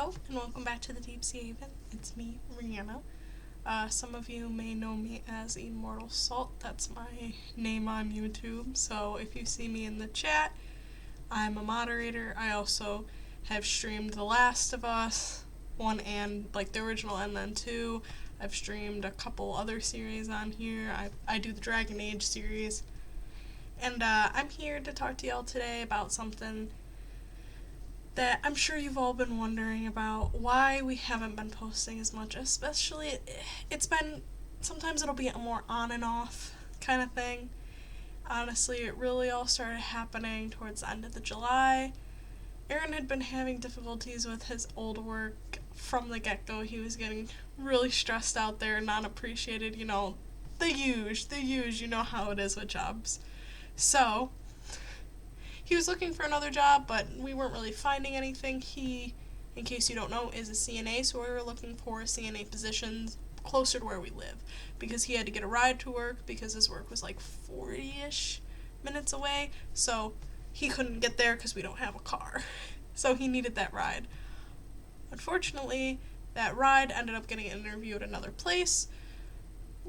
Hello, and welcome back to the Deep Sea Haven. It's me, Rihanna. Some of you may know me as Immortal Salt. That's my name on YouTube. So if you see me in the chat, I'm a moderator. I also have streamed The Last of Us 1 and the original and then 2. I've streamed a couple other series on here. I do the Dragon Age series. And I'm here to talk to y'all today about something that I'm sure you've all been wondering about, why we haven't been posting as much, especially it's been, sometimes it'll be a more on and off kind of thing. Honestly, it really all started happening towards the end of the July. Aaron had been having difficulties with his old work from the get-go. He was getting really stressed out there, not appreciated, the huge, you know how it is with jobs. So, he was looking for another job, but we weren't really finding anything. He, in case you don't know, is a CNA, so we were looking for CNA positions closer to where we live, because he had to get a ride to work, because his work was 40-ish minutes away, so he couldn't get there because we don't have a car. So he needed that ride. Unfortunately, that ride ended up getting an interview at another place,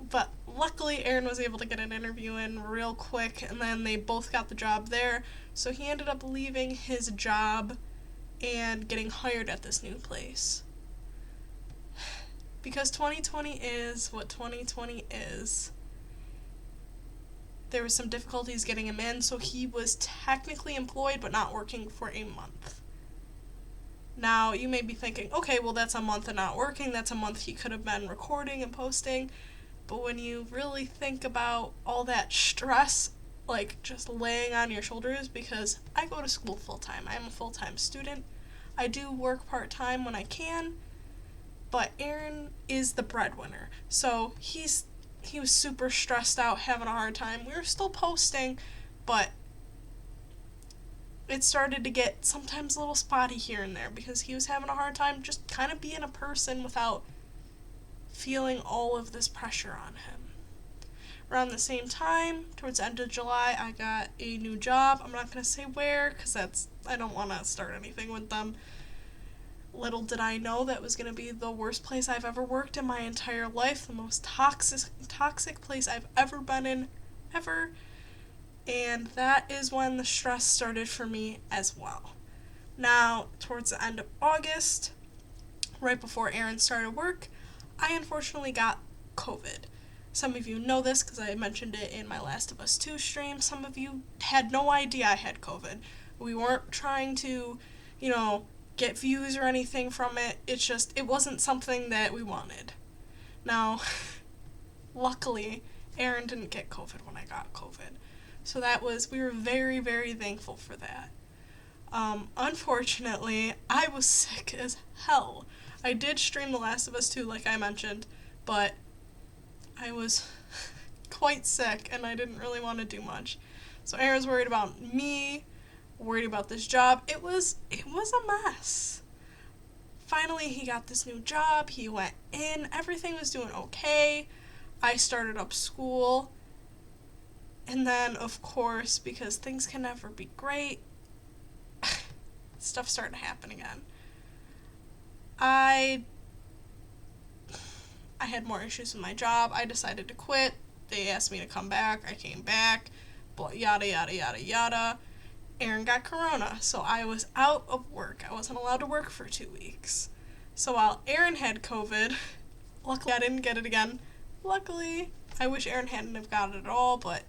but luckily Aaron was able to get an interview in real quick, and then they both got the job there, so he ended up leaving his job and getting hired at this new place. Because 2020 is what 2020 is, there was some difficulties getting him in, so he was technically employed but not working for a month. Now, you may be thinking, okay, well that's a month of not working, that's a month he could have been recording and posting. But when you really think about all that stress, just laying on your shoulders, because I go to school full-time. I'm a full-time student. I do work part-time when I can, but Aaron is the breadwinner. So he was super stressed out, having a hard time. We were still posting, but it started to get sometimes a little spotty here and there, because he was having a hard time just kind of being a person without feeling all of this pressure on him. Around the same time, towards the end of July, I got a new job. I'm not going to say where, because I don't want to start anything with them. Little did I know that was going to be the worst place I've ever worked in my entire life, the most toxic place I've ever been in, ever. And that is when the stress started for me as well. Now, towards the end of August, right before Aaron started work, I unfortunately got COVID. Some of you know this because I mentioned it in my Last of Us 2 stream. Some of you had no idea I had COVID. We weren't trying to, get views or anything from it. It wasn't something that we wanted. Now, luckily, Aaron didn't get COVID when I got COVID. So we were very, very thankful for that. Unfortunately, I was sick as hell. I did stream The Last of Us 2, like I mentioned, but I was quite sick, and I didn't really want to do much. So Aaron's worried about me, worried about this job. It was a mess. Finally, he got this new job. He went in. Everything was doing okay. I started up school. And then, of course, because things can never be great, stuff started to happen again. I had more issues with my job. I decided to quit. They asked me to come back. I came back. But yada, yada, yada, yada. Aaron got corona, so I was out of work. I wasn't allowed to work for 2 weeks. So while Aaron had COVID, luckily I didn't get it again. Luckily, I wish Aaron hadn't have got it at all, but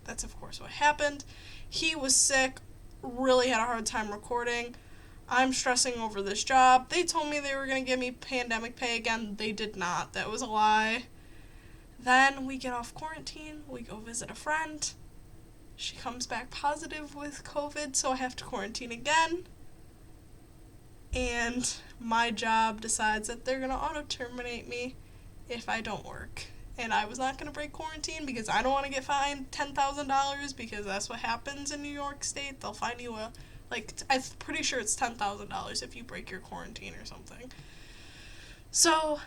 that's of course what happened. He was sick, really had a hard time recording. I'm stressing over this job. They told me they were going to give me pandemic pay again. They did not. That was a lie. Then we get off quarantine. We go visit a friend. She comes back positive with COVID, so I have to quarantine again. And my job decides that they're going to auto-terminate me if I don't work. And I was not going to break quarantine because I don't want to get fined $10,000, because that's what happens in New York State. They'll fine you I'm pretty sure it's $10,000 if you break your quarantine or something. So,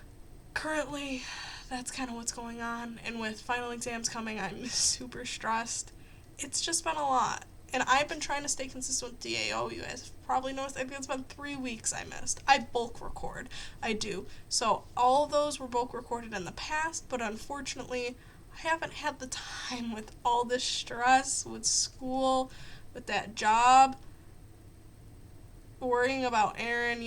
currently, that's kind of what's going on. And with final exams coming, I'm super stressed. It's just been a lot. And I've been trying to stay consistent with DAO. You guys have probably noticed. I think it's been 3 weeks I missed. I bulk record. I do. So all of those were bulk recorded in the past, but unfortunately, I haven't had the time with all this stress, with school, with that job, worrying about Aaron,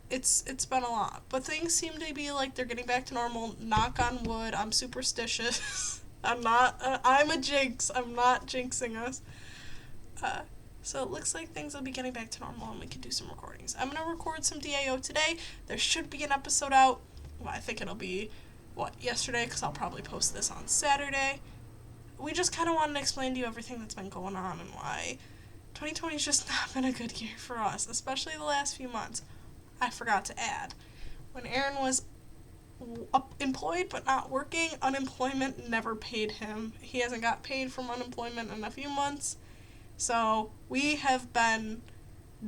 it's been a lot. But things seem to be like they're getting back to normal. Knock on wood. I'm superstitious. I'm a jinx. I'm not jinxing us. So it looks like things will be getting back to normal and we can do some recordings. I'm going to record some DAO today. There should be an episode out. Well, I think it'll be, yesterday, because I'll probably post this on Saturday. We just kind of wanted to explain to you everything that's been going on and why 2020's just not been a good year for us, especially the last few months. I forgot to add, when Aaron was employed but not working, unemployment never paid him. He hasn't got paid from unemployment in a few months. So we have been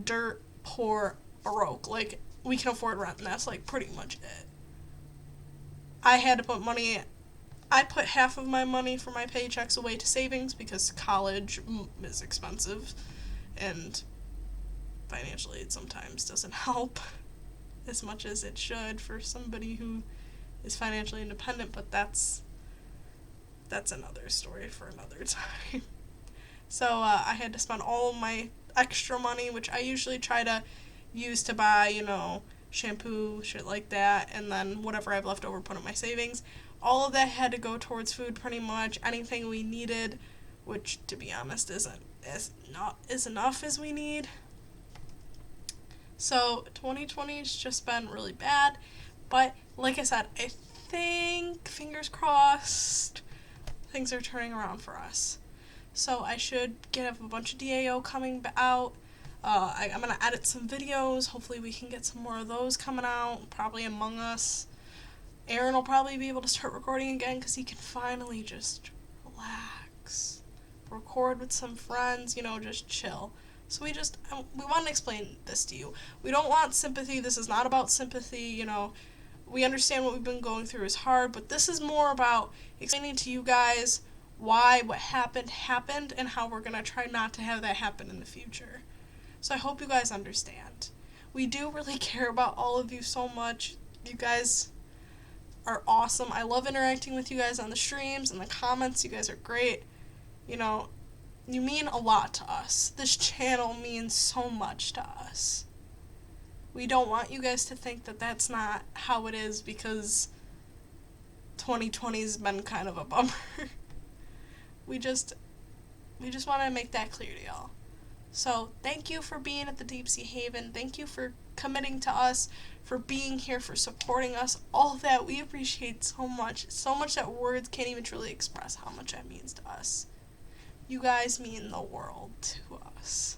dirt poor broke. Like, we can afford rent, and that's like pretty much it. I had to I put half of my money for my paychecks away to savings because college is expensive, and financially it sometimes doesn't help as much as it should for somebody who is financially independent, but that's another story for another time. So I had to spend all of my extra money, which I usually try to use to buy, shampoo, shit like that, and then whatever I've left over, put in my savings. All of that had to go towards food pretty much. Anything we needed, which to be honest isn't as enough as we need. So 2020's just been really bad, but like I said, I think, fingers crossed, things are turning around for us. So I should get a bunch of DAO coming out. I'm going to edit some videos. Hopefully we can get some more of those coming out, probably Among Us. Aaron will probably be able to start recording again because he can finally just relax. Record with some friends, just chill. So we want to explain this to you. We don't want sympathy. This is not about sympathy, We understand what we've been going through is hard, but this is more about explaining to you guys why what happened and how we're going to try not to have that happen in the future. So I hope you guys understand. We do really care about all of you so much. You guys are awesome. I love interacting with you guys on the streams and the comments. You guys are great. You mean a lot to us. This channel means so much to us. We don't want you guys to think that that's not how it is because 2020's been kind of a bummer. We just want to make that clear to y'all. So thank you for being at the Deep Sea Haven. Thank you for committing to us, for being here, for supporting us. All that we appreciate so much that words can't even truly express how much that means to us. You guys mean the world to us.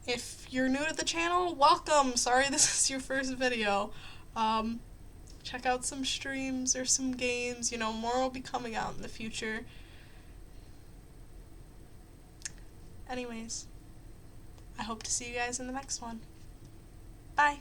If you're new to the channel, welcome. Sorry this is your first video. Check out some streams or some games. More will be coming out in the future. Anyways, I hope to see you guys in the next one. Bye.